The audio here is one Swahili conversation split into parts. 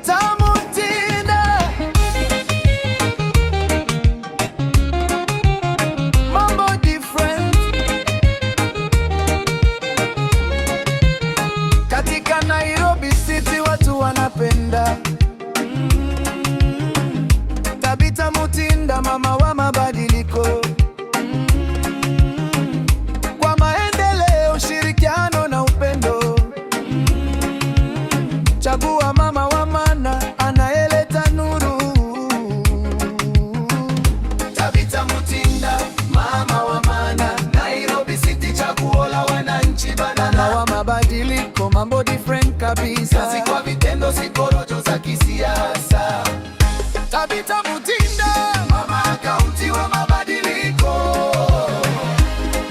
Tabitha Mutinda, mambo different. Katika Nairobi City watu wanapenda Tabitha Mutinda, mama wa mabadiliko. Kwa maendeleo, ushirikiano na upendo. Chagua mama wa maana, anayeleta nuru. Tabitha Mutinda, mama wa maana, Nairobi City, chaguo la wananchi banana. Mama wa mabadiliko, mambo different kabisa. Kazi kwa vitendo, si porojo za kisiasa. Tabitha Mutinda, mama kaunti wa mabadiliko.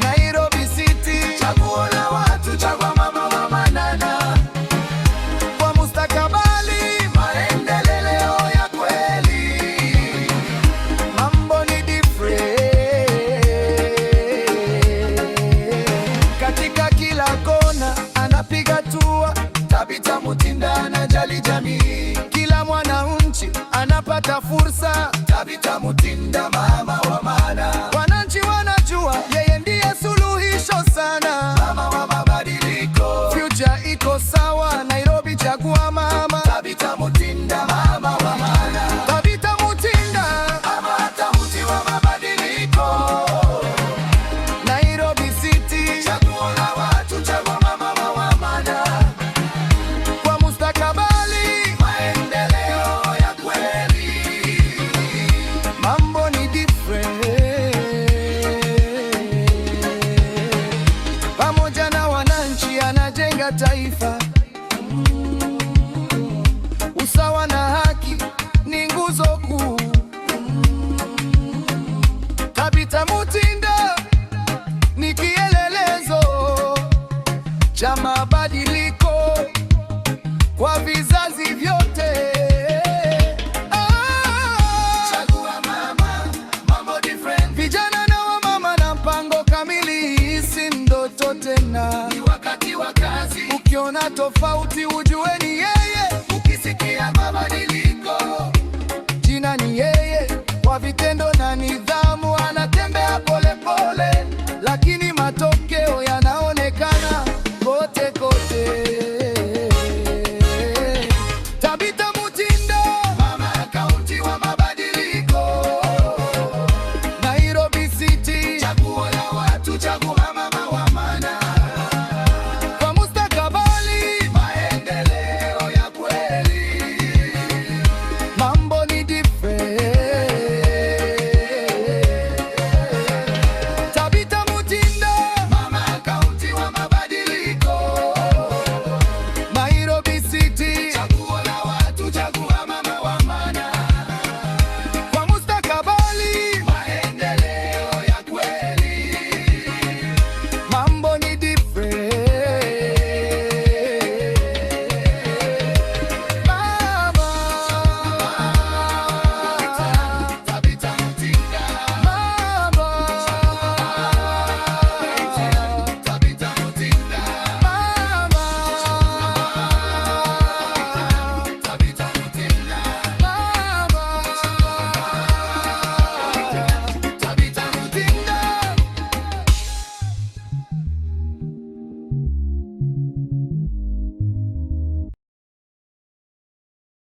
Nairobi City, chaguo la watu, chagua mama wa maana. Kwa mustakabali, maendeleo ya kweli, mambo ni different. Katika kila kona anapiga hatua. Tabitha Mutinda anajali jamii, kila mwananchi anapata fursa. Tabitha Mutinda, mama wa maana.